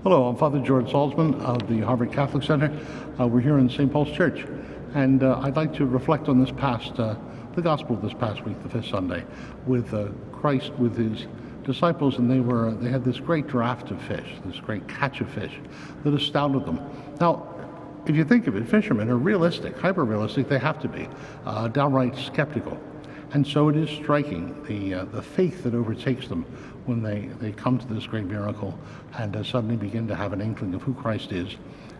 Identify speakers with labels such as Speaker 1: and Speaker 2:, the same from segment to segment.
Speaker 1: Hello, I'm Father George Salzman of the Harvard Catholic Center. We're here in St. Paul's Church, and I'd like to reflect on the Gospel of this past week, the Fifth Sunday, with Christ with his disciples, and they had this great draft of fish, this great catch of fish that astounded them. Now, if you think of it, fishermen are realistic, hyper-realistic. They have to be downright skeptical. And so it is striking, the faith that overtakes them when they come to this great miracle and suddenly begin to have an inkling of who Christ is.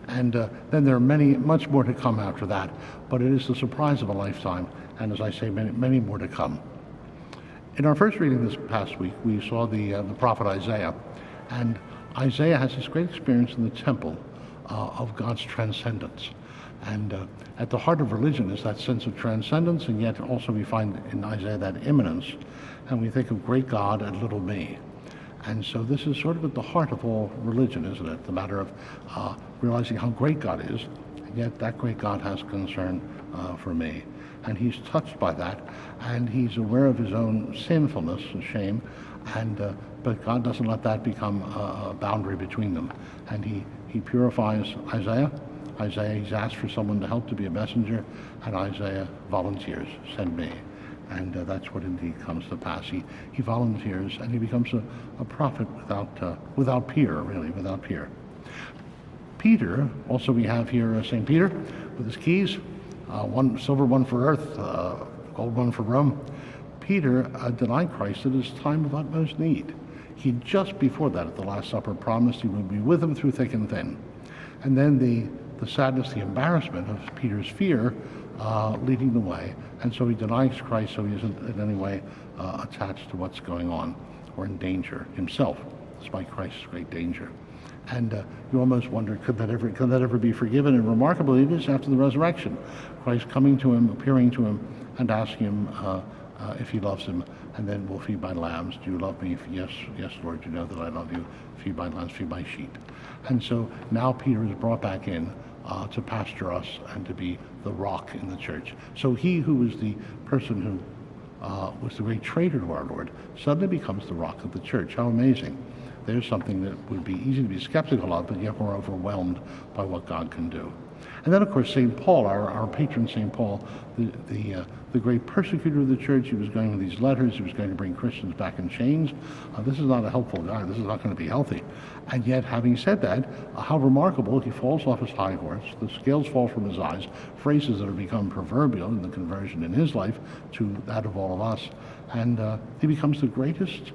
Speaker 1: And then there are much more to come after that, but it is the surprise of a lifetime, and as I say, many more to come. In our first reading this past week, we saw the prophet Isaiah, and Isaiah has this great experience in the temple of God's transcendence. And at the heart of religion is that sense of transcendence, and yet also we find in Isaiah that immanence, and we think of great God and little me. And so this is sort of at the heart of all religion, isn't it? The matter of realizing how great God is, and yet that great God has concern for me. And he's touched by that, and he's aware of his own sinfulness and shame, and but God doesn't let that become a boundary between them. And he purifies Isaiah. He's asked for someone to help to be a messenger, and Isaiah volunteers, send me. And that's what indeed comes to pass. He volunteers, and he becomes a prophet without peer, really, without peer. Peter, also we have here St. Peter with his keys, one silver one for earth, gold one for Rome. Peter denied Christ at his time of utmost need. He just before that, at the Last Supper, promised he would be with him through thick and thin. And then the sadness, the embarrassment of Peter's fear leading the way. And so he denies Christ, so he isn't in any way attached to what's going on or in danger himself, despite Christ's great danger. And you almost wonder, could that ever be forgiven? And remarkably, it is after the resurrection. Christ coming to him, appearing to him, and asking him if he loves him, and then will feed my lambs. Do you love me? Yes, Lord, you know that I love you. Feed my lambs, feed my sheep. And so now Peter is brought back in to pasture us and to be the rock in the church. So he who was the person who was the great traitor to our Lord suddenly becomes the rock of the church. How amazing. There's something that would be easy to be skeptical of, but yet we're overwhelmed by what God can do. And then, of course, St. Paul, our patron St. Paul, the great persecutor of the church. He was going with these letters. He was going to bring Christians back in chains. This is not a helpful guy. This is not going to be healthy. And yet, having said that, how remarkable, he falls off his high horse. The scales fall from his eyes, phrases that have become proverbial in the conversion in his life to that of all of us. And he becomes the greatest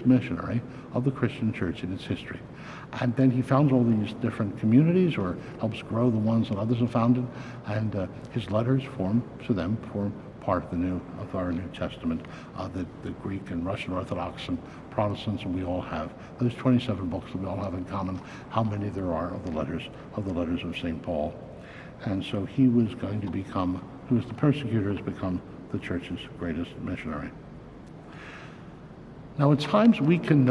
Speaker 1: missionary of the Christian church in its history. And then he founds all these different communities, or helps grow the ones that others have founded, and his letters form part of our New Testament, the Greek and Russian Orthodox and Protestants, and we all have those 27 books that we all have in common. How many there are of the letters of St. Paul. And so he was going to become, who was the persecutor, has become the church's greatest missionary. Now, at times we can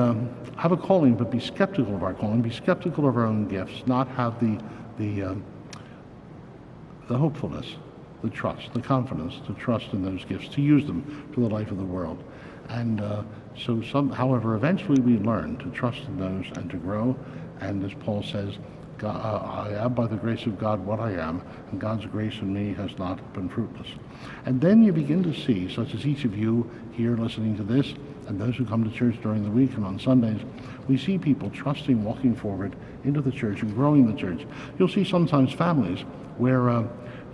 Speaker 1: have a calling, but be skeptical of our calling, be skeptical of our own gifts, not have the hopefulness, the trust, the confidence to trust in those gifts, to use them to the life of the world. And however, eventually we learn to trust in those and to grow. And as Paul says, I am by the grace of God what I am, and God's grace in me has not been fruitless. And then you begin to see, such as each of you here listening to this, and those who come to church during the week and on Sundays, we see people trusting, walking forward into the church and growing the church. You'll see sometimes families where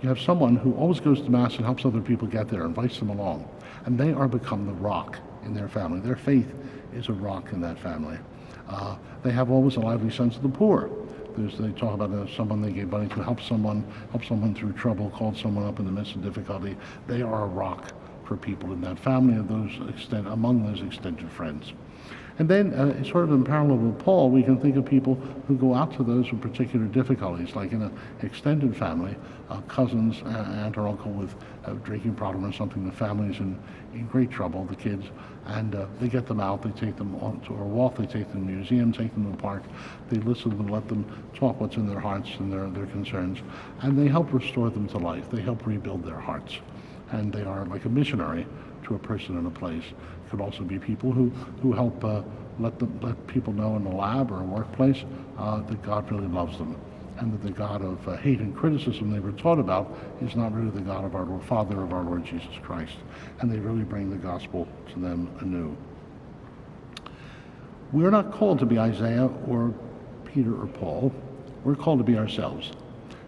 Speaker 1: you have someone who always goes to Mass and helps other people get there, invites them along, and they are become the rock in their family. Their faith is a rock in that family. They have always a lively sense of the poor. They talk about someone they gave money to, help someone through trouble, called someone up in the midst of difficulty. They are a rock for people in that family and among those extended friends. And then, sort of in parallel with Paul, we can think of people who go out to those with particular difficulties, like in an extended family, cousins, aunt or uncle with a drinking problem or something. The family's in great trouble, the kids, and they get them out. They take them on to a walk. They take them to the museum, take them to the park. They listen to them, let them talk what's in their hearts and their concerns, and they help restore them to life. They help rebuild their hearts, and they are like a missionary to a person in a place. It could also be people who help let people know in the lab or a workplace that God really loves them, and that the God of hate and criticism they were taught about is not really the God of our Lord, Father of our Lord Jesus Christ, and they really bring the gospel to them anew. We're not called to be Isaiah or Peter or Paul. We're called to be ourselves.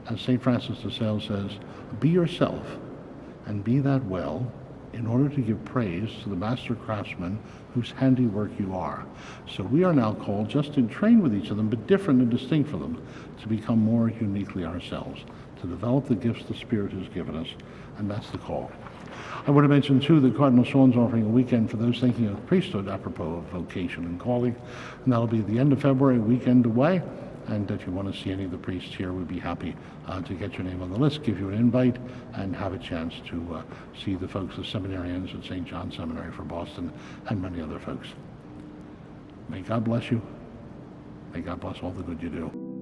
Speaker 1: As St. Francis de Sales says, be yourself and be that well in order to give praise to the master craftsman whose handiwork you are. So we are now called, just in train with each of them, but different and distinct from them, to become more uniquely ourselves, to develop the gifts the Spirit has given us, and that's the call. I want to mention, too, that Cardinal Sean's offering a weekend for those thinking of priesthood apropos of vocation and calling, and that'll be at the end of February, a weekend away. And if you want to see any of the priests here, we'd be happy to get your name on the list, give you an invite, and have a chance to see the folks, the seminarians at St. John's Seminary for Boston, and many other folks. May God bless you. May God bless all the good you do.